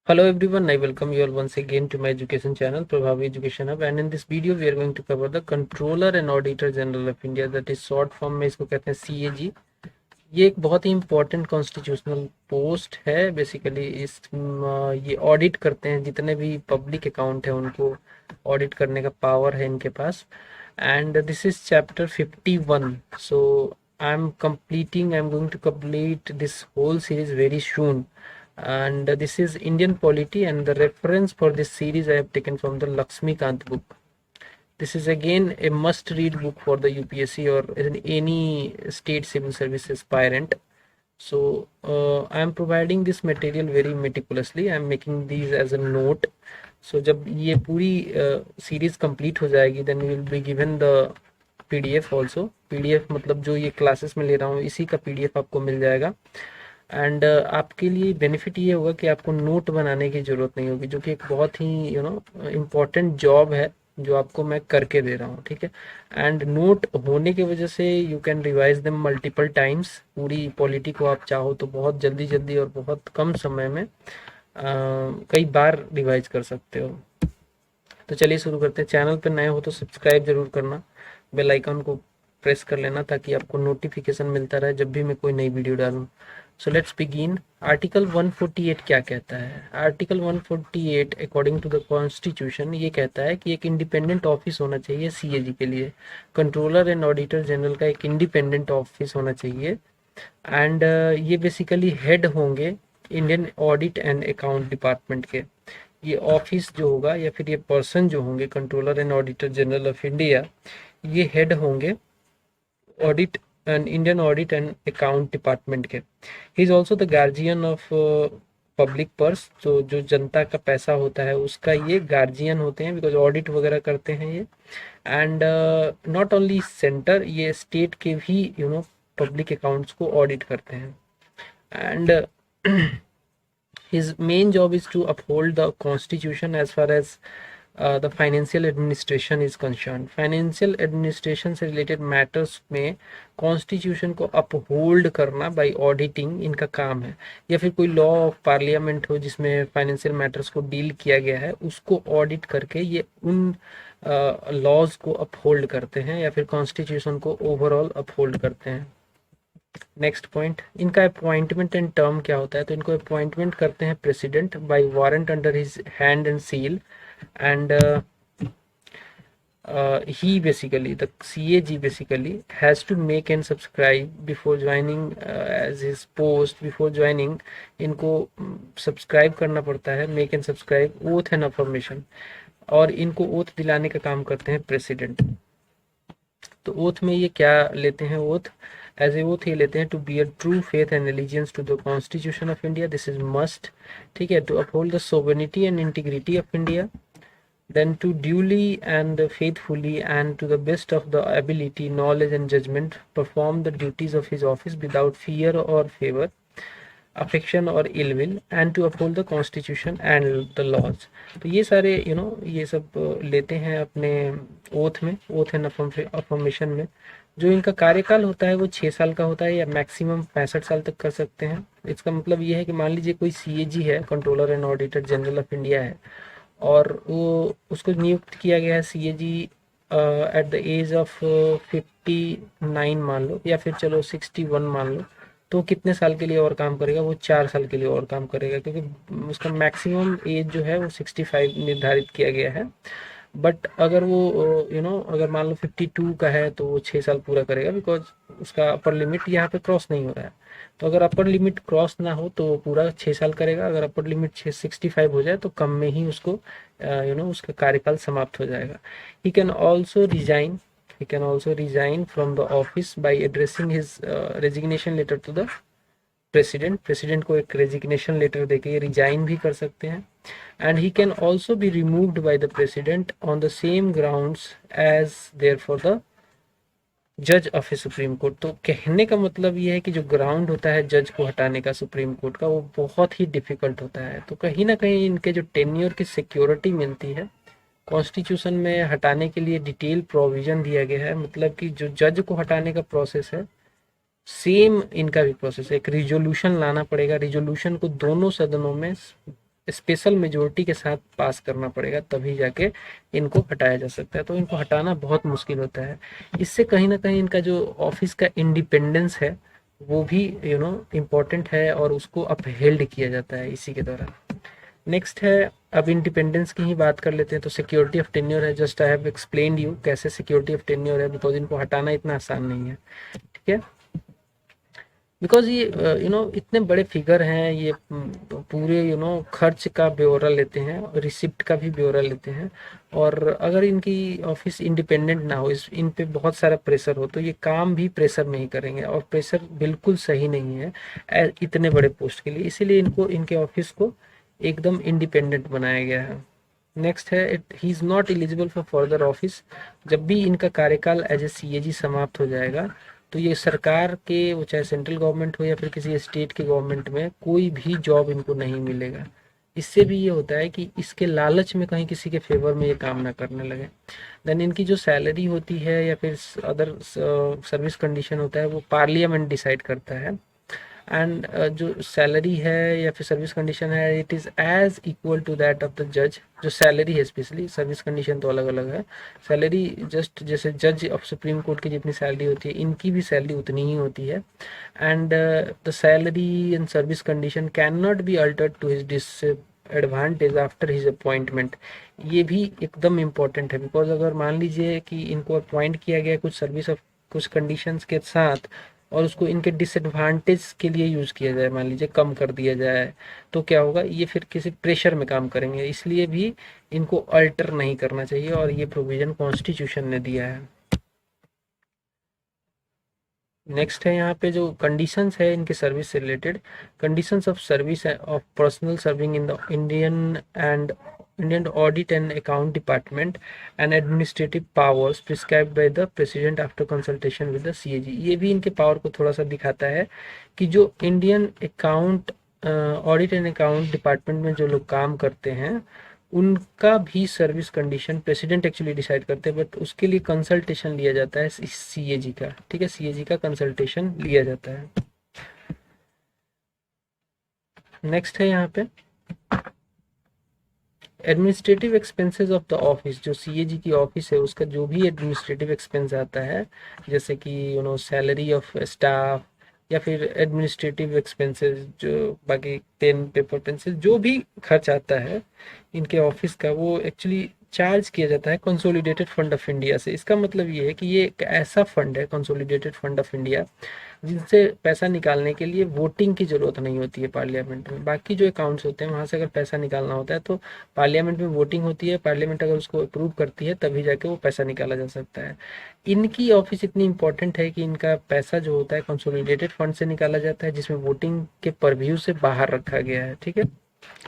Hello everyone, I welcome you all once again to my education channel Prabhavi Education Hub, and in this video we are going to cover the Controller and Auditor General of India, that is short form में इसको कहते हैं CAG। ये एक बहुत ही important constitutional post है। Basically ये audit करते हैं, जितने भी पब्लिक अकाउंट है उनको ऑडिट करने का पावर है इनके पास। And this is chapter 51। So I am going to complete this whole series very soon, and this is Indian polity, and the reference for this series I have taken from the Lakshmikant book. This is again a must read book for the UPSC or any state civil service aspirant. So I am providing this material very meticulously. I am making these as a note. So जब ये पूरी series complete हो जाएगी, then we will be given the PDF also. PDF मतलब जो ये classes में ले रहा हूँ इसी का PDF आपको मिल जाएगा। एंड आपके लिए बेनिफिट ये होगा कि आपको नोट बनाने की ज़रूरत नहीं होगी, जो कि एक बहुत ही इम्पोर्टेंट जॉब है जो आपको मैं करके दे रहा हूँ, ठीक है। एंड नोट होने की वजह से you can revise them multiple times. पूरी पॉलिटी को आप चाहो तो बहुत जल्दी जल्दी और बहुत कम समय में कई बार रिवाइज कर सकते हो। तो चलिए शुरू करते हैं। चैनल पर नए हो तो सब्सक्राइब जरूर करना, बेल आइकन को प्रेस कर लेना ताकि आपको नोटिफिकेशन मिलता रहे जब भी मैं कोई नई वीडियो डालूं। So let's begin. आर्टिकल 148 क्या कहता है? Article 148 according to the constitution ये कहता है कि एक इंडिपेंडेंट ऑफिस होना चाहिए सीएजी के लिए। कंट्रोलर एंड ऑडिटर जनरल का एक इंडिपेंडेंट ऑफिस होना चाहिए। एंड ये बेसिकली हेड होंगे Indian audit and account department के। ये ऑफिस जो होगा या फिर ये पर्सन जो होंगे controller and auditor general of India, ये हेड होंगे audit and Indian audit and account department के। He is also the guardian of public purse. तो जो जनता का पैसा होता है उसका ये गार्जियन होते हैं, बिकॉज ऑडिट वगैरह करते हैं ये। एंड नॉट ओनली सेंटर, ये स्टेट के भी पब्लिक अकाउंट्स को ऑडिट करते हैं। And his main job is to uphold the constitution as far as the financial administration is concerned. Financial administration से रिलेटेड मैटर्स में कॉन्स्टिट्यूशन को अपहोल्ड करना बाय ऑडिटिंग इनका काम है। या फिर कोई लॉ ऑफ पार्लियामेंट हो जिसमें फाइनेंशियल मैटर्स को डील किया गया है, उसको ऑडिट करके ये उन लॉज को अपहोल्ड करते हैं या फिर कॉन्स्टिट्यूशन को ओवरऑल अपहोल्ड करते हैं। नेक्स्ट पॉइंट, इनका अपॉइंटमेंट एंड टर्म क्या होता है? तो इनको अपॉइंटमेंट करते हैं president bye warrant under his hand and seal. And he basically, the CAG basically has to make and subscribe before joining as his post, before joining इनको subscribe करना पड़ता है, make and subscribe oath and affirmation, और इनको oath दिलाने का काम करते हैं प्रेसिडेंट। तो ओथ में ये क्या लेते हैं? ओथ एज ए ओथ ये लेते हैं to bear true faith and allegiance to the constitution of India, this is must, ठीक है। To uphold the sovereignty and integrity of India, then to duly and faithfully and to the best of the ability, knowledge and judgment perform the duties of his office without fear or favor, affection or ill will, and to uphold the constitution and the laws। तो ये सारे ये सब लेते हैं अपने oath में, oath and affirmation में। जो इनका कार्यकाल होता है वो 6 साल का होता है या मैक्सिमम 65 साल तक कर सकते हैं। इसका मतलब ये है कि मान लीजिए कोई सीएजी है, controller and auditor general of India है, और वो उसको नियुक्त किया गया है CAG at the age of 59 मान लो, या फिर चलो 61 मान लो। तो कितने साल के लिए और काम करेगा? वो 4 साल के लिए और काम करेगा, क्योंकि उसका मैक्सिमम एज जो है वो 65 निर्धारित किया गया है। बट अगर वो अगर मान लो 52 का है तो वो 6 साल पूरा करेगा, बिकॉज उसका अपर लिमिट यहाँ पे क्रॉस नहीं हो रहा है। तो अगर अपर लिमिट क्रॉस ना हो तो पूरा 6 साल करेगा, अगर अपर लिमिट 65 हो जाए तो कम में ही उसको उसका कार्यकाल समाप्त हो जाएगा। ही can also resign, he can also resign from the office by addressing his resignation letter to the president। President को एक रेजिग्नेशन लेटर देके रिजाइन भी कर सकते हैं। And he can also be removed by the president on the same grounds as there for the जज of a supreme court. तो कहने का मतलब ये है कि जो ग्राउंड होता है जज को हटाने का सुप्रीम कोर्ट का, वो बहुत ही डिफिकल्ट होता है। तो कहीं ना कहीं इनके जो टेन्योर की सिक्योरिटी मिलती है, कॉन्स्टिट्यूशन में हटाने के लिए डिटेल प्रोविजन दिया गया है। मतलब कि जो जज को हटाने का प्रोसेस है, सेम इनका भी प्रोसेस है। एक रिजोल्यूशन लाना पड़ेगा, रिजोल्यूशन को दोनों सदनों में स्पेशल मेजोरिटी के साथ पास करना पड़ेगा, तभी जाके इनको हटाया जा सकता है। तो इनको हटाना बहुत मुश्किल होता है। इससे कहीं ना कहीं इनका जो ऑफिस का इंडिपेंडेंस है वो भी इम्पोर्टेंट है और उसको अपहेल्ड किया जाता है इसी के द्वारा। नेक्स्ट है, अब इंडिपेंडेंस की ही बात कर लेते हैं। तो सिक्योरिटी ऑफ टेन्योर है, just I have explained you कैसे सिक्योरिटी ऑफ टेन्योर है, बिकॉज इनको हटाना इतना आसान नहीं है, ठीक है। बिकॉज ये इतने बड़े फिगर हैं, ये पूरे खर्च का ब्यौरा लेते हैं, रिसिप्ट का भी ब्यौरा लेते हैं। और अगर इनकी ऑफिस इंडिपेंडेंट ना हो, इस इन पे बहुत सारा प्रेशर हो, तो ये काम भी प्रेशर में ही करेंगे, और प्रेशर बिल्कुल सही नहीं है इतने बड़े पोस्ट के लिए। इसीलिए इनको, इनके ऑफिस को एकदम इंडिपेंडेंट बनाया गया है। नेक्स्ट है, he is not eligible for further office. जब भी इनका कार्यकाल एज ए सीएजी समाप्त हो जाएगा, तो ये सरकार के, वो चाहे सेंट्रल गवर्नमेंट हो या फिर किसी स्टेट के गवर्नमेंट में, कोई भी जॉब इनको नहीं मिलेगा। इससे भी ये होता है कि इसके लालच में कहीं किसी के फेवर में ये काम ना करने लगे। देन इनकी जो सैलरी होती है या फिर अदर सर्विस कंडीशन होता है, वो पार्लियामेंट डिसाइड करता है। एंड जो सैलरी है या फिर सर्विस कंडीशन है, it is as equal to that of the जज। जो सैलरी है, स्पेशली सर्विस कंडीशन तो अलग अलग है। सैलरी जस्ट जैसे जज ऑफ सुप्रीम कोर्ट की जितनी सैलरी होती है, इनकी भी सैलरी उतनी ही होती है। And the salary and service condition can not be altered to his disadvantage after his appointment. ये भी एकदम इम्पोर्टेंट है, बिकॉज अगर मान लीजिए कि इनको अपॉइंट किया गया कुछ सर्विस ऑफ कुछ कंडीशंस के साथ, और उसको इनके डिसएडवांटेज के लिए यूज किया जाए, मान लीजिए कम कर दिया जाए, तो क्या होगा, ये फिर किसी प्रेशर में काम करेंगे। इसलिए भी इनको अल्टर नहीं करना चाहिए, और ये प्रोविजन कॉन्स्टिट्यूशन ने दिया है। नेक्स्ट है, यहाँ पे जो कंडीशंस है इनके सर्विस से related, conditions of service of personal serving in the Indian audit and account department and administrative powers prescribed bye the president after consultation with the CAG. ये भी इनके पावर को थोड़ा सा दिखाता है कि जो Indian account audit and account department में जो लोग काम करते हैं, उनका भी service condition president actually decide करते हैं, बट उसके लिए कंसल्टेशन लिया जाता है सीएजी का, ठीक है, सीएजी का कंसल्टेशन लिया जाता है। नेक्स्ट है यहाँ पे administrative expenses of the office. जो सीएजी की ऑफिस है, उसका जो भी एडमिनिस्ट्रेटिव एक्सपेंस आता है, जैसे कि सैलरी ऑफ स्टाफ या फिर एडमिनिस्ट्रेटिव एक्सपेंसेस, जो बाकी पेन पेपर पेंसिल जो भी खर्च आता है इनके ऑफिस का, वो एक्चुअली चार्ज किया जाता है कंसोलिडेटेड फंड ऑफ इंडिया से। इसका मतलब ये है कि ये एक ऐसा फंड है, कंसोलिडेटेड फंड ऑफ इंडिया, जिनसे पैसा निकालने के लिए वोटिंग की जरूरत नहीं होती है पार्लियामेंट में। बाकी जो अकाउंट्स होते हैं, वहां से अगर पैसा निकालना होता है तो पार्लियामेंट में वोटिंग होती है, पार्लियामेंट अगर उसको अप्रूव करती है तभी जाके वो पैसा निकाला जा सकता है। इनकी ऑफिस इतनी इंपॉर्टेंट है कि इनका पैसा जो होता है कंसोलिडेटेड फंड से निकाला जाता है, जिसमें वोटिंग के परव्यू से बाहर रखा गया है, ठीक है।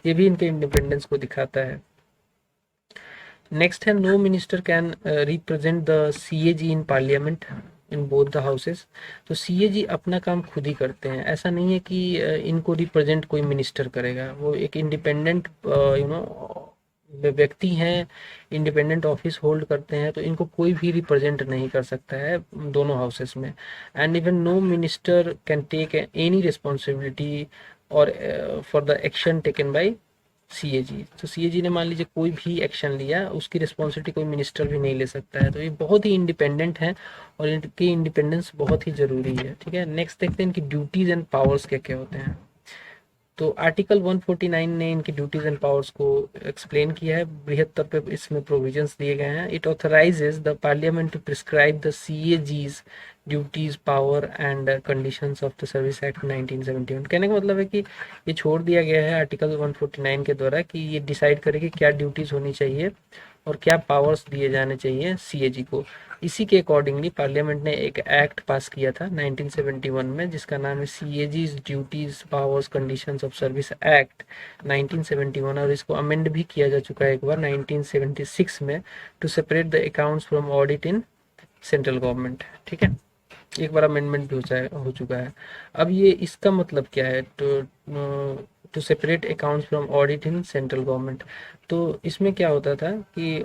ये भी इनके इंडिपेंडेंस को दिखाता है। नेक्स्ट है, no minister can represent the CAG in parliament in both the houses. तो सीएजी अपना काम खुद ही करते हैं, ऐसा नहीं है कि इनको रिप्रेजेंट कोई मिनिस्टर करेगा। वो एक इंडिपेंडेंट व्यक्ति हैं, इंडिपेंडेंट ऑफिस होल्ड करते हैं, तो इनको कोई भी रिप्रेजेंट नहीं कर सकता है दोनों हाउसेस में। And even no minister can take any responsibility और for the action taken by CAG. तो सीएजी ने मान लीजिए कोई भी एक्शन लिया, उसकी रिस्पॉन्सिबिलिटी कोई मिनिस्टर भी नहीं ले सकता है। तो ये बहुत ही इंडिपेंडेंट है, और इनकी इंडिपेंडेंस बहुत ही जरूरी है, ठीक है। नेक्स्ट देखते हैं इनकी ड्यूटीज एंड पावर्स क्या क्या होते हैं। तो आर्टिकल 149 ने इनकी ड्यूटीज एंड पावर्स को एक्सप्लेन किया है, बृहत्तर पे इसमें प्रोविजंस दिए गए हैं। It authorises the parliament to prescribe the CAG's duties, power and conditions of the service act 1971। कहने का मतलब है कि ये छोड़ दिया गया है आर्टिकल 149 के द्वारा कि ये डिसाइड करे कि क्या ड्यूटीज होनी चाहिए और क्या पावर्स दिए जाने चाहिए सीएजी को। इसी के अकॉर्डिंगली पार्लियामेंट ने एक एक्ट पास किया था 1971 में, जिसका नाम है CAG's duties powers conditions of service act 1971, और इसको अमेंड भी किया जा चुका है एक बार 1976 में, to separate the accounts from audit in central government, ठीक है। एक बार अमेंडमेंट भी हो चुका है। अब ये इसका मतलब क्या है, to separate accounts from audit in central government. तो इसमें क्या होता था कि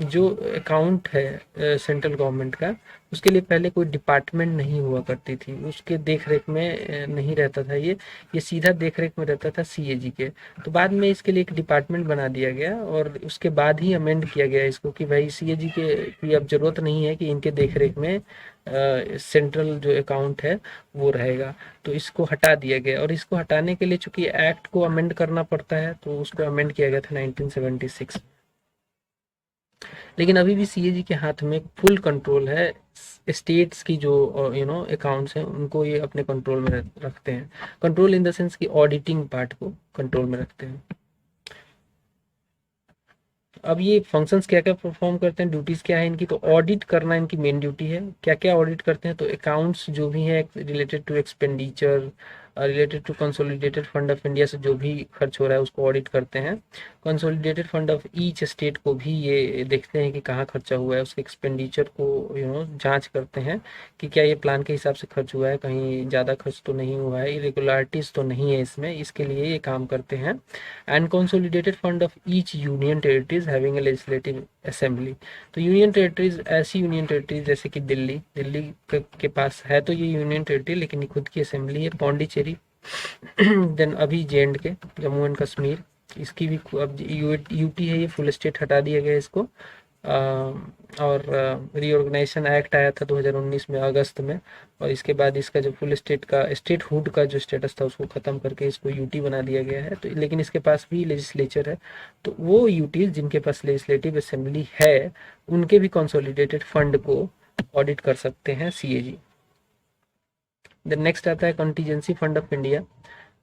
जो अकाउंट है सेंट्रल गवर्नमेंट का, उसके लिए पहले कोई डिपार्टमेंट नहीं हुआ करती थी, उसके देख रेख में नहीं रहता था ये सीधा देख रेख में रहता था सीएजी के। तो बाद में इसके लिए एक डिपार्टमेंट बना दिया गया और उसके बाद ही अमेंड किया गया इसको कि भाई सीएजी के की अब जरूरत नहीं है कि इनके देख रेख में सेंट्रल जो अकाउंट है वो रहेगा। तो इसको हटा दिया गया और इसको हटाने के लिए चूंकि एक्ट को अमेंड करना पड़ता है तो उसको अमेंड किया गया था 1976। लेकिन अभी भी सीएजी के हाथ में फुल कंट्रोल है, स्टेट्स की जो अकाउंट्स हैं उनको ये अपने कंट्रोल में रखते हैं। कंट्रोल इन द सेंस कि ऑडिटिंग पार्ट को कंट्रोल में रखते हैं। अब ये फंक्शंस क्या क्या परफॉर्म करते हैं, ड्यूटीज क्या है इनकी, तो ऑडिट करना इनकी मेन ड्यूटी है। क्या क्या ऑडिट करते हैं, तो अकाउंट्स जो भी है related to expenditure, related to consolidated fund of India से जो भी खर्च हो रहा है उसको ऑडिट करते हैं। Consolidated fund of each state को भी ये देखते हैं कि कहाँ खर्चा हुआ है, उसके एक्सपेंडिचर को जांच करते हैं कि क्या ये प्लान के हिसाब से खर्च हुआ है, कहीं ज़्यादा खर्च तो नहीं हुआ है, इरेगुलरिटीज तो नहीं है इसमें, इसके लिए ये काम करते हैं। And consolidated fund of each union territories having a legislative assembly. तो यूनियन टेरिटरीज ऐसी यूनियन टेरिटरीज जैसे कि दिल्ली के पास है तो ये यूनियन टेरिटरी, लेकिन खुद की असेंबली है। पौंडीचेरी देन अभी जे.एंड.के, जम्मू एंड कश्मीर, इसकी भी अब यूटी है, ये फुल स्टेट हटा दिया गया इसको। और रीऑर्गेनाइजेशन एक्ट आया था 2019 में अगस्त में, और इसके बाद इसका जो फुल स्टेट का स्टेटहुड का जो स्टेटस था उसको खत्म करके इसको यूटी बना दिया गया है। तो लेकिन इसके पास भी लेजिस्लेचर है, तो वो यूटीज जिनके पास लेजिस्लेटिव असेंबली है उनके भी कंसोलिडेटेड फंड को ऑडिट कर सकते हैं सीएजी। देन नेक्स्ट आता है contingency fund of India,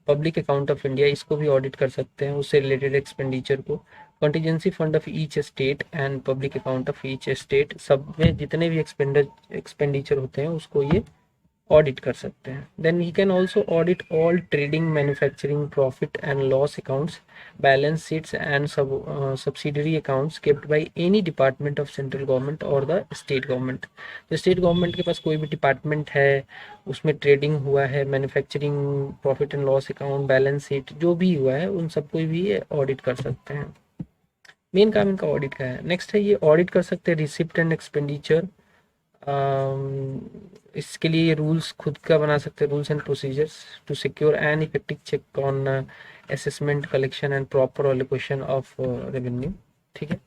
public account of India, इसको भी ऑडिट कर सकते हैं, उससे रिलेटेड एक्सपेंडिचर को। Contingency fund of each state and public account of each state, सब में जितने भी एक्सपेंडिचर होते हैं उसको ये ऑडिट कर सकते हैं। Then he can also audit all trading, manufacturing, profit and loss accounts, balance sheets and subsidiary accounts kept by any department of central government और द स्टेट गवर्नमेंट। तो स्टेट गवर्नमेंट के पास कोई भी डिपार्टमेंट है, उसमें ट्रेडिंग हुआ है, manufacturing, profit and loss account, balance sheet जो भी हुआ है उन सबको भी ये ऑडिट कर सकते हैं। मेन काम इनका ऑडिट का है। नेक्स्ट है ये ऑडिट कर सकते हैं रिसिप्ट एंड एक्सपेंडिचर। इसके लिए रूल्स खुद का बना सकते हैं, rules and procedures to secure an effective check on assessment, collection and proper allocation of revenue. ठीक है,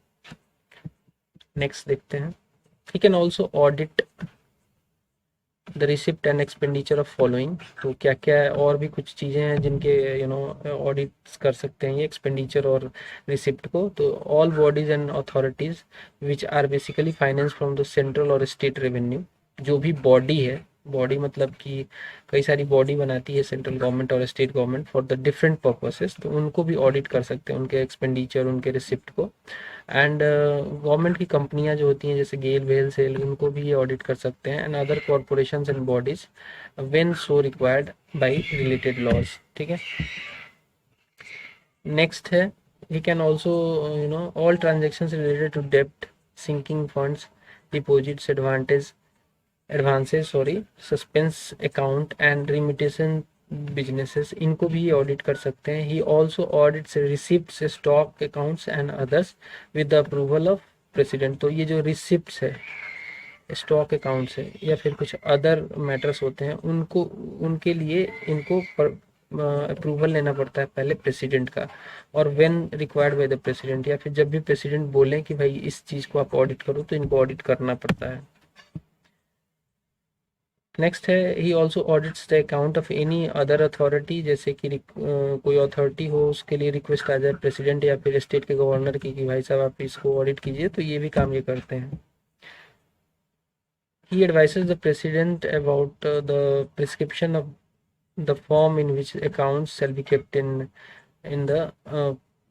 नेक्स्ट देखते हैं। He can also audit the receipt and expenditure of following. तो क्या क्या और भी कुछ चीज़ें हैं जिनके ऑडिट्स कर सकते हैं ये एक्सपेंडिचर और रिसिप्ट को। तो all bodies and authorities which are basically finance from the central और स्टेट रेवेन्यू, जो भी बॉडी है, बॉडी मतलब कि कई सारी बॉडी बनाती है सेंट्रल गवर्नमेंट और state government for the different purposes, तो उनको भी ऑडिट कर सकते हैं, उनके एक्सपेंडिचर, उनके रिसिप्ट को। एंड गवर्नमेंट की कंपनियां जो होती हैं जैसे गेल, वेल, सेल, उनको भी ये ऑडिट कर सकते हैं। And other corporations and bodies when so required by related laws. ठीक है, नेक्स्ट है he can also all transactions related to डेप्ट, sinking funds, deposits, advances suspense account and remittance businesses, इनको भी ये ऑडिट कर सकते हैं। He also audits receipts, stock accounts and others with the approval of president. तो ये जो रिसिप्ट्स है, स्टॉक अकाउंट्स है या फिर कुछ अदर मैटर्स होते हैं, उनको उनके लिए इनको अप्रूवल लेना पड़ता है पहले प्रेसिडेंट का, और when required by the president, या फिर जब भी प्रेसिडेंट बोले कि भाई इस चीज़ को आप ऑडिट करो तो इनको ऑडिट करना पड़ता है। नेक्स्ट है he also audits the account of any other authority, जैसे कि कोई अथॉरिटी हो उसके लिए रिक्वेस्ट आ जाए प्रेसिडेंट या फिर स्टेट के गवर्नर की कि भाई साहब आप इसको ऑडिट कीजिए, तो ये भी काम ये करते हैं। He advises the president about the prescription of the form in which accounts shall be kept in the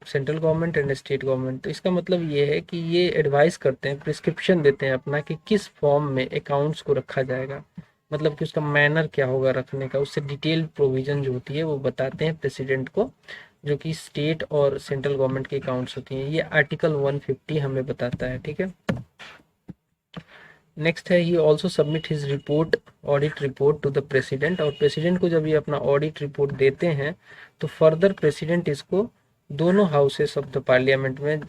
central government and state government. तो इसका मतलब ये है कि ये एडवाइस करते हैं, प्रिस्क्रिप्शन देते हैं अपना कि किस फॉर्म में अकाउंट्स को रखा जाएगा, मतलब कि उसका मैनर क्या होगा रखने का, उससे डिटेल प्रोविजन जो होती है वो बताते हैं प्रेसिडेंट को, जो कि स्टेट और सेंट्रल गवर्नमेंट के अकाउंट्स होती हैं। ये आर्टिकल 150 हमें बताता है। ठीक है, नेक्स्ट है he also submit his report, audit report to the president. और प्रेसिडेंट को जब ये अपना ऑडिट रिपोर्ट देते हैं तो फर्दर प्रेसिडेंट इसको दोनों हाउसेस ऑफ द पार्लियामेंट में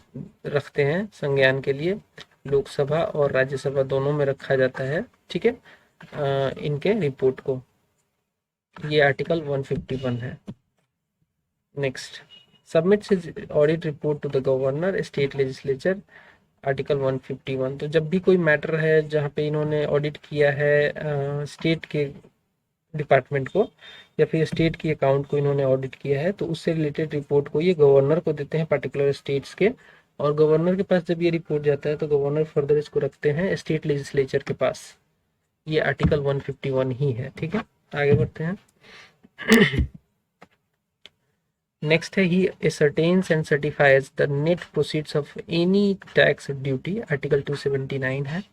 रखते हैं संज्ञान के लिए, लोकसभा और राज्यसभा दोनों में रखा जाता है, ठीक है, इनके रिपोर्ट को। ये आर्टिकल 151 है। Next, submits his audit report to the governor state legislature, article 151। तो जब भी कोई मैटर है जहाँ पे इन्होंने ऑडिट किया है स्टेट के डिपार्टमेंट को या फिर स्टेट की अकाउंट को इन्होंने ऑडिट किया है, तो उससे रिलेटेड रिपोर्ट को ये गवर्नर को देते हैं पर्टिकुलर स्टेट्स के, और गवर्नर के पास जब ये रिपोर्ट जाता है तो गवर्नर फर्दर इसको रखते हैं स्टेट लेजिस्लेचर के पास। ये आर्टिकल 151 ही है, ठीक है। आगे बढ़ते हैं। नेक्स्ट है ही ascertains and certifies the net proceeds of any tax duty, article 279 है,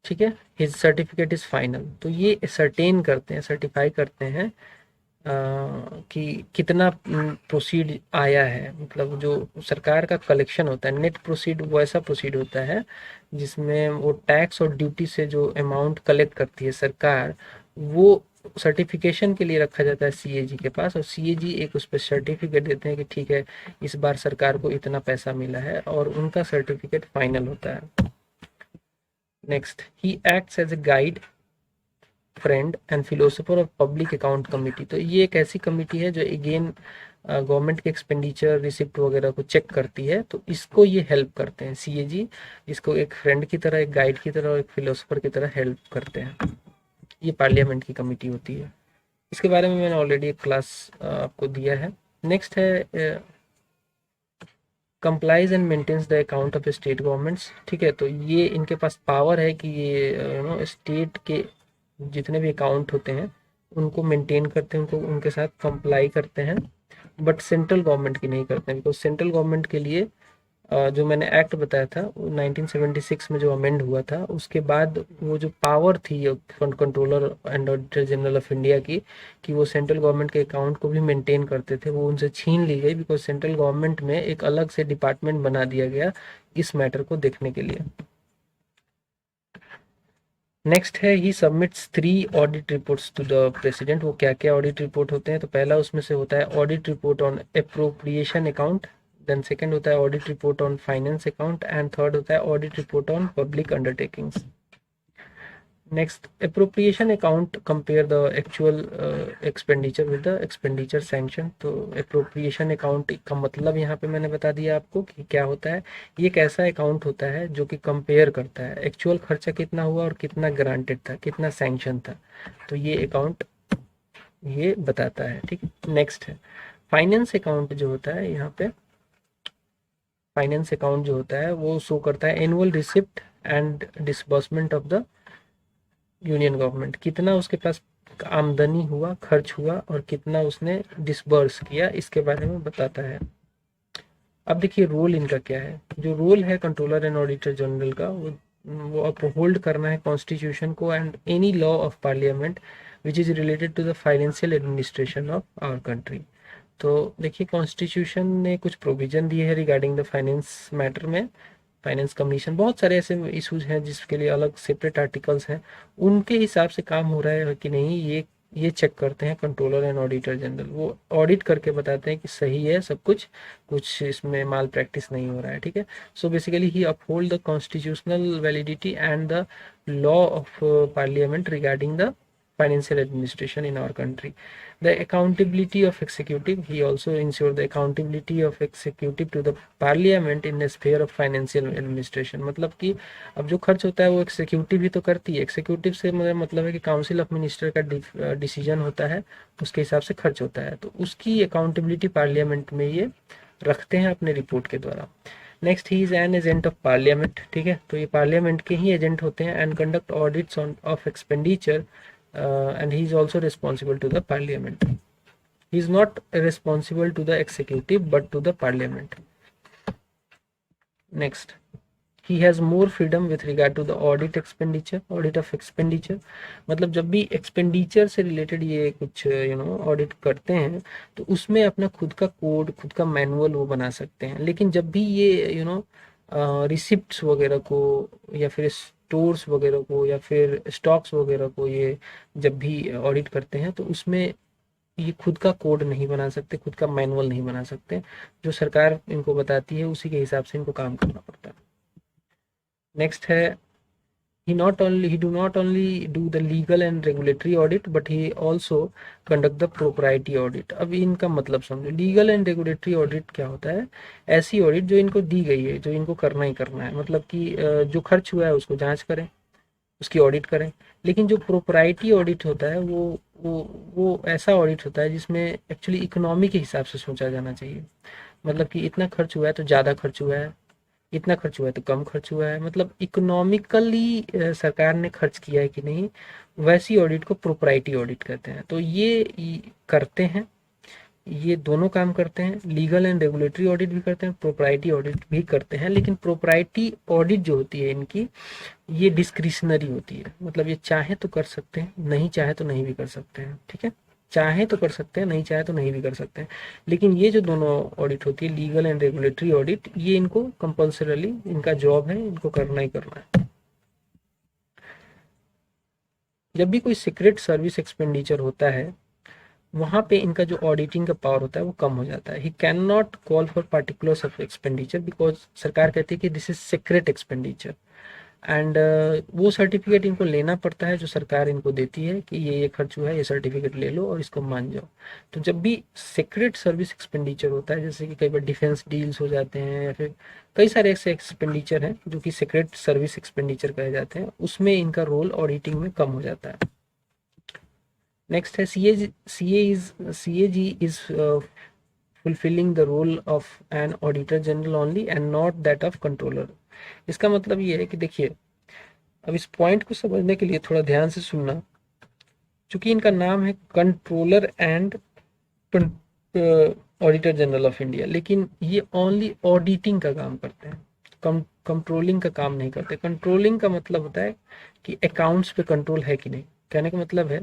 ठीक है। His certificate is final. तो ये सर्टेन करते हैं, सर्टिफाई करते हैं कि कितना प्रोसीड आया है, मतलब जो सरकार का कलेक्शन होता है नेट प्रोसीड, वो ऐसा प्रोसीड होता है जिसमें वो टैक्स और ड्यूटी से जो अमाउंट कलेक्ट करती है सरकार, वो सर्टिफिकेशन के लिए रखा जाता है सीएजी के पास, और सीएजी एक उस पर सर्टिफिकेट देते हैं कि ठीक है इस बार सरकार को इतना पैसा मिला है, और उनका सर्टिफिकेट फाइनल होता है। Next, he acts as a guide, friend and philosopher of public account committee. तो ये एक ऐसी कमेटी है जो अगेन गवर्नमेंट के एक्सपेंडिचर रिसिप्ट वगैरह को चेक करती है, तो इसको ये हेल्प करते हैं सीएजी, इसको एक फ्रेंड की तरह, एक गाइड की तरह और एक फिलोसोफर की तरह हेल्प करते हैं। ये पार्लियामेंट की कमेटी होती है। इसके बारे में मैंने ऑलरेडी एक क्लास आपको दिया है। नेक्स्ट है complies and maintains the account of state governments, ठीक है। तो ये इनके पास पावर है कि ये स्टेट के जितने भी अकाउंट होते हैं उनको मेंटेन करते हैं, उनको उनके साथ कंप्लाई करते हैं, बट सेंट्रल गवर्नमेंट की नहीं करते हैं, बिकॉज सेंट्रल गवर्नमेंट के लिए जो मैंने एक्ट बताया था 1976 में जो अमेंड हुआ था, उसके बाद वो जो पावर थी controller and auditor general of India की, कि वो सेंट्रल गवर्नमेंट के अकाउंट को भी मेंटेन करते थे, वो उनसे छीन ली गई, बिकॉज सेंट्रल गवर्नमेंट में एक अलग से डिपार्टमेंट बना दिया गया इस मैटर को देखने के लिए। नेक्स्ट है he submits 3 audit reports to the president. वो क्या क्या ऑडिट रिपोर्ट होते हैं, तो पहला उसमें से होता है audit report on appropriation account, then second होता है audit report on finance account, and third होता है audit report on public undertakings. Next, appropriation account compare the actual expenditure with the expenditure sanction. तो अप्रोप्रिएशन अकाउंट का मतलब यहाँ पे मैंने बता दिया आपको कि क्या होता है। ये एक ऐसा अकाउंट होता है जो कि कंपेयर करता है एक्चुअल खर्चा कितना हुआ और कितना ग्रांटेड था, कितना सैंक्शन था, तो ये अकाउंट ये बताता है, ठीक है। नेक्स्ट है फाइनेंस अकाउंट जो होता है, यहाँ पे फाइनेंस अकाउंट जो होता है वो शो करता है annual receipt and disbursement of the union government, कितना उसके पास आमदनी हुआ, खर्च हुआ, और कितना उसने डिसबर्स किया, इसके बारे में बताता है। अब देखिए रोल इनका क्या है। जो रोल है कंट्रोलर एंड ऑडिटर जनरल का, वो अपहोल्ड करना है कॉन्स्टिट्यूशन को and any law of parliament which is related to the financial administration of our country. तो देखिए कॉन्स्टिट्यूशन ने कुछ प्रोविजन दिए हैं रिगार्डिंग द फाइनेंस मैटर में, फाइनेंस कमीशन, बहुत सारे ऐसे इश्यूज हैं जिसके लिए अलग सेपरेट आर्टिकल्स हैं, उनके हिसाब से काम हो रहा है कि नहीं, ये चेक करते हैं कंट्रोलर एंड ऑडिटर जनरल। वो ऑडिट करके बताते हैं कि सही है सब कुछ, कुछ इसमें माल प्रैक्टिस नहीं हो रहा है, ठीक है। So basically he uphold the constitutional validity and the law of parliament regarding the financial administration in our country. The accountability of executive, he also ensure the accountability of executive to the parliament in the sphere of financial administration। मतलब कि अब जो खर्च होता है वो executive ही तो करती है, एक्सिक्यूटिव से मतलब है कि काउंसिल ऑफ मिनिस्टर का डिसीजन होता है, उसके हिसाब से खर्च होता है, तो उसकी अकाउंटेबिलिटी पार्लियामेंट में ये रखते हैं अपने रिपोर्ट के द्वारा। Next, he is an agent of parliament, ठीक है। तो ये पार्लियामेंट के ही एजेंट होते हैं and conduct audits of expenditure and he is also responsible to the parliament. He is not responsible to the executive but to the parliament. Next, he has more freedom with regard to the audit of expenditure। मतलब जब भी expenditure से related ये कुछ audit करते हैं तो उसमें अपना खुद का कोड, खुद का मैनुअल वो बना सकते हैं, लेकिन जब भी ये रिसिप्ट्स वगैरह को या फिर स्टोर्स वगैरह को या फिर स्टॉक्स वगैरह को ये जब भी ऑडिट करते हैं तो उसमें ये खुद का कोड नहीं बना सकते, खुद का मैनुअल नहीं बना सकते, जो सरकार इनको बताती है उसी के हिसाब से इनको काम करना पड़ता है। नेक्स्ट है, he do not only do the legal and regulatory audit but he also conduct the propriety audit। अब इनका मतलब समझो, लीगल एंड रेगुलेटरी ऑडिट क्या होता है? ऐसी ऑडिट जो इनको दी गई है, जो इनको करना ही करना है, मतलब कि जो खर्च हुआ है उसको जांच करें, उसकी ऑडिट करें। लेकिन जो प्रोपराइटी ऑडिट होता है वो वो ऐसा ऑडिट होता है जिसमें एक्चुअली इकोनॉमी के हिसाब से सोचा जाना चाहिए। मतलब कि इतना खर्च हुआ है तो ज़्यादा खर्च हुआ है, इतना खर्च हुआ है तो कम खर्च हुआ है, मतलब इकोनॉमिकली सरकार ने खर्च किया है कि नहीं, वैसी ऑडिट को प्रोपराइटी ऑडिट कहते हैं। तो ये करते हैं, ये दोनों काम करते हैं, लीगल एंड रेगुलेटरी ऑडिट भी करते हैं, प्रोपराइटी ऑडिट भी करते हैं। लेकिन प्रोपराइटी ऑडिट जो होती है इनकी, ये डिस्क्रिशनरी होती है, मतलब ये चाहे तो कर सकते हैं, नहीं चाहे तो नहीं भी कर सकते हैं। ठीक है, चाहे तो कर सकते हैं, नहीं चाहे तो नहीं भी कर सकते हैं। लेकिन ये जो दोनों ऑडिट होती है, लीगल एंड रेगुलेटरी ऑडिट, ये इनको कंपल्सरली इनका जॉब है, इनको करना ही करना है। जब भी कोई सीक्रेट सर्विस एक्सपेंडिचर होता है, वहां पे इनका जो ऑडिटिंग का पावर होता है वो कम हो जाता है। He can not call for particulars of expenditure because सरकार कहती है कि this is secret expenditure, and वो सर्टिफिकेट इनको लेना पड़ता है जो सरकार इनको देती है कि ये खर्च हुआ है, ये सर्टिफिकेट ले लो और इसको मान जाओ। तो जब भी सीक्रेट सर्विस एक्सपेंडिचर होता है, जैसे कि कई बार डिफेंस डील्स हो जाते हैं या फिर कई सारे ऐसे एक्सपेंडिचर हैं जो कि सीक्रेट सर्विस एक्सपेंडिचर कहे जाते हैं, उसमें इनका रोल ऑडिटिंग में कम हो जाता है। नेक्स्ट है, CAG is fulfilling the role of an auditor general only and not that of controller। इसका मतलब ये है कि देखिए, अब इस पॉइंट को समझने के लिए थोड़ा ध्यान से सुनना। चूंकि इनका नाम है controller and auditor general of India, लेकिन ये ओनली ऑडिटिंग का काम करते हैं, कंट्रोलिंग का काम नहीं करते। कंट्रोलिंग का मतलब होता है कि अकाउंट्स पे कंट्रोल है कि नहीं। कहने का मतलब है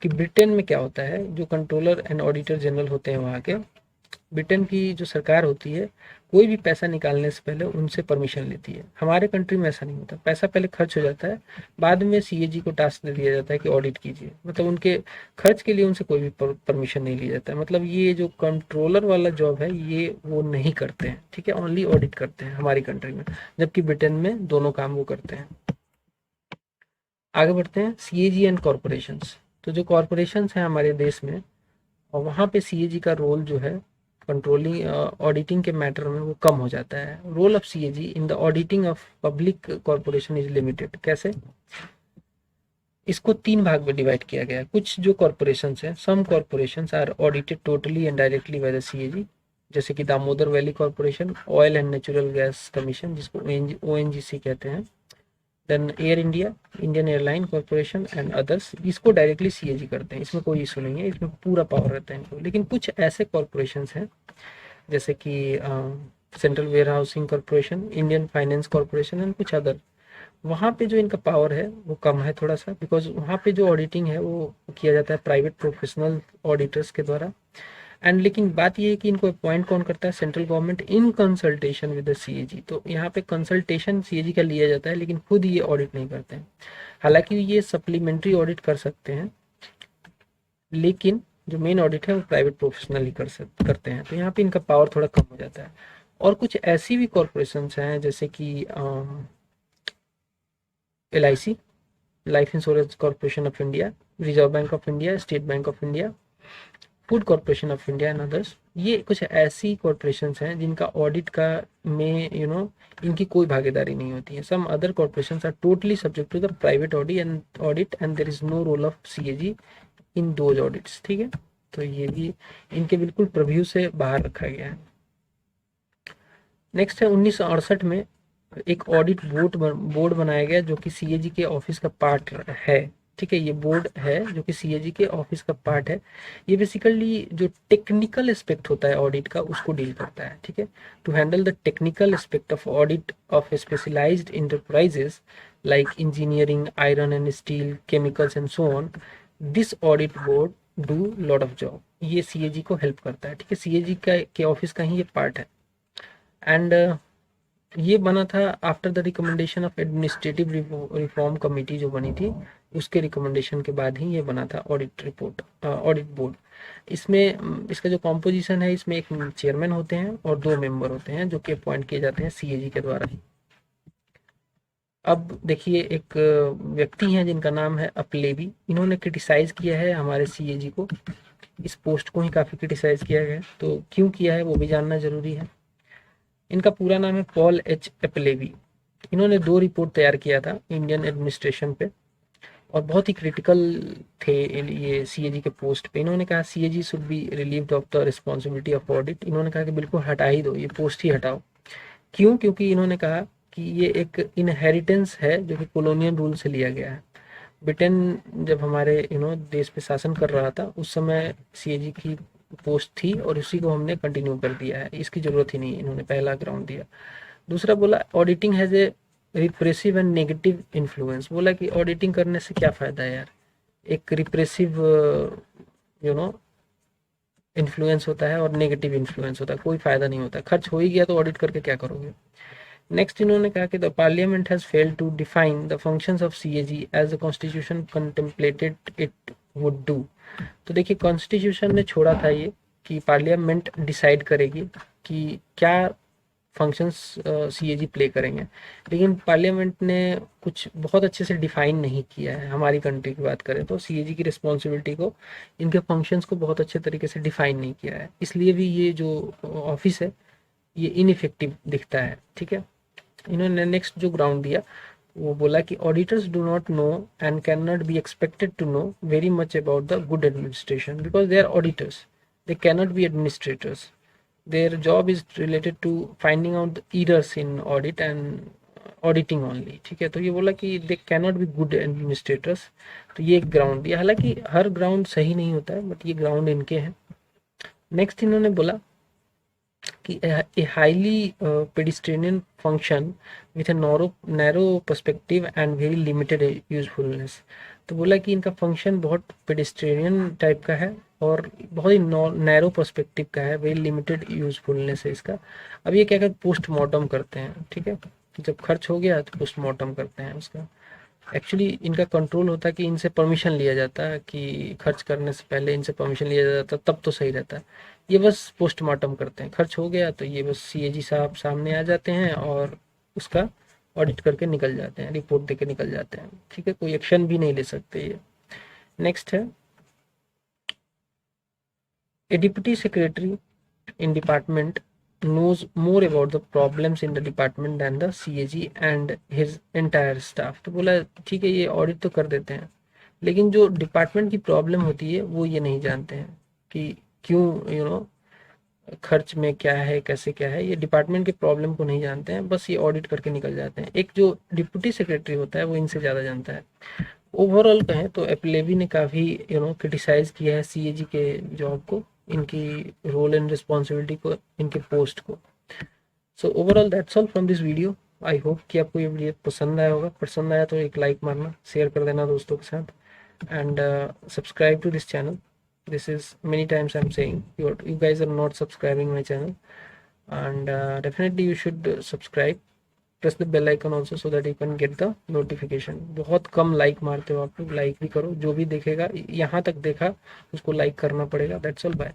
कि ब्रिटेन में क्या होता है, जो कंट्रोलर एंड ऑडिटर जनरल होते हैं वहाँ के, ब्रिटेन की जो सरकार होती है, कोई भी पैसा निकालने से पहले उनसे परमिशन लेती है। हमारे कंट्री में ऐसा नहीं होता, पैसा पहले खर्च हो जाता है, बाद में CAG को टास्क दे दिया जाता है कि ऑडिट कीजिए। मतलब उनके खर्च के लिए उनसे कोई भी परमिशन नहीं लिया जाता है। मतलब ये जो कंट्रोलर वाला जॉब है ये वो नहीं करते हैं, ठीक है, ओनली ऑडिट करते हैं हमारी कंट्री में, जबकि ब्रिटेन में दोनों काम वो करते हैं। आगे बढ़ते हैं, CAG एंड कॉरपोरेशन। तो जो कॉरपोरेशन हैं हमारे देश में, और वहाँ पे CAG का रोल जो है कंट्रोलिंग ऑडिटिंग के मैटर में वो कम हो जाता है। Role of CAG in the auditing of public corporation is limited. कैसे? इसको 3 भाग में डिवाइड किया गया है। कुछ जो कॉरपोरेशन हैं, some corporation are audited totally and directly by the CAG, जैसे कि Damodar valley corporation, oil and natural gas commission जिसको ONGC कहते हैं, then Air India, Indian airline corporation and others, इसको डायरेक्टली CAG करते हैं, इसमें कोई इशू नहीं है, इसमें पूरा पावर रहता है इनको। लेकिन कुछ ऐसे कॉरपोरेशन हैं जैसे कि central warehousing corporation, Indian finance corporation and कुछ अदर, वहाँ पे जो इनका पावर है वो कम है थोड़ा सा, बिकॉज वहाँ पे जो ऑडिटिंग है वो किया जाता है प्राइवेट प्रोफेशनल ऑडिटर्स के द्वारा। एंड लेकिन बात ये है कि इनको अपॉइंट कौन करता है? Central government in consultation with the CAG। तो यहाँ पे कंसल्टेशन CAG का लिया जाता है, लेकिन खुद ये ऑडिट नहीं करते हैं। हालांकि ये सप्लीमेंट्री ऑडिट कर सकते हैं, लेकिन जो मेन ऑडिट है वो प्राइवेट प्रोफेशनल ही करते हैं। तो यहाँ पे इनका पावर थोड़ा कम हो जाता है। और कुछ ऐसी भी कॉरपोरेशन हैं जैसे कि LIC, life insurance corporation of India, reserve bank of India, state bank of India, food corporation of India and others. ये कुछ ऐसी कॉर्पोरेशंस हैं जिनका ऑडिट का में इनकी कोई भागीदारी नहीं होती है। Some other corporations are totally subject to the private audit and there is no role of CAG in those audits. ठीक है, तो ये भी इनके बिल्कुल प्रव्यू से बाहर रखा गया है। नेक्स्ट है, 1968 में एक ऑडिट बोर्ड बनाया गया जो कि CAG के ऑफिस का पार्ट है। ठीक है, ये बोर्ड है जो कि CAG के ऑफिस का पार्ट है। ये बेसिकली जो टेक्निकल एस्पेक्ट होता है ऑडिट का उसको डील करता है। ठीक है, to handle the technical aspect of audit of specialised enterprises like engineering, iron and steel, chemicals and so on, this audit board do lot of job. ये CAG को हेल्प करता है। ठीक है, CAG के ऑफिस का ही ये पार्ट है। एंड ये बना था after the recommendation of administrative reform committee जो बनी थी, उसके रिकमेंडेशन के बाद ही ये बना था ऑडिट बोर्ड। इसमें इसका जो कॉम्पोजिशन है, इसमें एक चेयरमैन होते हैं और 2 मेंबर होते हैं जो कि अपॉइंट किए जाते हैं सीएजी के द्वारा। अब देखिए, एक व्यक्ति हैं जिनका नाम है अपलेवी। इन्होंने क्रिटिसाइज किया है हमारे सीएजी को, इस पोस्ट को ही काफ़ी क्रिटिसाइज किया गया है। तो क्यों किया है वो भी जानना जरूरी है। इनका पूरा नाम है पॉल एच एपलेवी। इन्होंने 2 रिपोर्ट तैयार किया था इंडियन एडमिनिस्ट्रेशन पे, और बहुत ही क्रिटिकल थे ये सीएजी के पोस्ट पे। इन्होंने कहा CAG should be relieved of the responsibility of audit. इन्होंने कहा कि बिल्कुल हटा ही दो, ये पोस्ट ही हटाओ। क्यों? क्योंकि इन्होंने कहा कि ये एक इनहेरिटेंस है जो कि कॉलोनियल रूल से लिया गया है। ब्रिटेन जब हमारे देश पे शासन कर रहा था, उस समय सीएजी की पोस्ट थी और उसी को हमने कंटिन्यू कर दिया है, इसकी जरूरत ही नहीं है। इन्होंने पहला ग्राउंड दिया। दूसरा बोला auditing has a repressive and negative influence. बोला कि ऑडिटिंग करने से क्या फायदा है यार, एक रिप्रेसिव इन्फ्लुएंस होता है और नेगेटिव इन्फ्लुएंस होता है, कोई फायदा नहीं होता। खर्च हो ही गया तो ऑडिट करके क्या करोगे। नेक्स्ट इन्होंने कहा कि the parliament has failed to define the functions of CAG as the constitution contemplated it would do. तो देखिए, कॉन्स्टिट्यूशन ने छोड़ा था ये कि पार्लियामेंट डिसाइड करेगी कि क्या फंक्शंस सीएजी प्ले करेंगे, लेकिन पार्लियामेंट ने कुछ बहुत अच्छे से डिफाइन नहीं किया है। हमारी कंट्री की बात करें तो सीएजी की रिस्पॉन्सिबिलिटी को, इनके फंक्शंस को बहुत अच्छे तरीके से डिफाइन नहीं किया है, इसलिए भी ये जो ऑफिस है ये इनइफेक्टिव दिखता है। ठीक है। इन्होंने नेक्स्ट जो ग्राउंड दिया वो बोला कि auditors do not know and can not be expected to know very much about the good administration because they are auditors, they can not be administrators. Their job is related to finding out the errors in audit and auditing only। ठीक है। तो ये बोला कि they cannot be good administrators। तो ये एक ground दिया। हालांकि हर ग्राउंड सही नहीं होता है, बट ये ग्राउंड इनके हैं। नेक्स्ट इन्होंने बोला कि a highly pedestrian function with a narrow perspective and very limited usefulness। तो बोला कि इनका फंक्शन बहुत पेडिस्ट्रेनियन टाइप का है और बहुत ही नैरो पर्सपेक्टिव का है, वेरी लिमिटेड यूजफुलनेस है इसका। अब ये क्या कहते हैं, पोस्टमार्टम करते हैं। ठीक है। जब खर्च हो गया तो पोस्टमार्टम करते हैं उसका। एक्चुअली इनका कंट्रोल होता है कि इनसे परमिशन लिया जाता है, कि खर्च करने से पहले इनसे परमिशन लिया जाता है, तब तो सही रहता है। ये बस पोस्टमार्टम करते हैं। खर्च हो गया तो ये बस सीएजी साहब सामने आ जाते हैं और उसका ऑडिट करके निकल जाते हैं, रिपोर्ट देके निकल जाते हैं। ठीक है। कोई एक्शन भी नहीं ले सकते ये। नेक्स्ट है, a deputy secretary in department knows more about the problems in the department than the CAG and his entire staff। तो बोला ठीक है, ये ऑडिट तो कर देते हैं, लेकिन जो डिपार्टमेंट की प्रॉब्लम होती है वो ये नहीं जानते हैं कि क्यों खर्च में क्या है, कैसे क्या है। ये डिपार्टमेंट के प्रॉब्लम को नहीं जानते हैं, बस ये ऑडिट करके निकल जाते हैं। एक जो डिप्टी सेक्रेटरी होता है वो इनसे ज़्यादा जानता है। ओवरऑल कहें तो एपलेवी ने काफ़ी क्रिटिसाइज किया है सीएजी के जॉब को, इनकी रोल एंड रिस्पॉन्सिबिलिटी को, इनके पोस्ट को। So overall that's all from this video. I hope कि आपको ये वीडियो पसंद आया होगा। पसंद आया तो एक लाइक मारना, शेयर कर देना दोस्तों के साथ, and subscribe to this channel। This is many times I'm saying you guys are not subscribing my channel, and definitely you should subscribe, press the bell icon also so that you can get the notification। बहुत कम like मारते हो आप लोग, like भी करो। जो भी देखेगा यहाँ तक देखा उसको लाइक करना पड़ेगा। That's all, bye।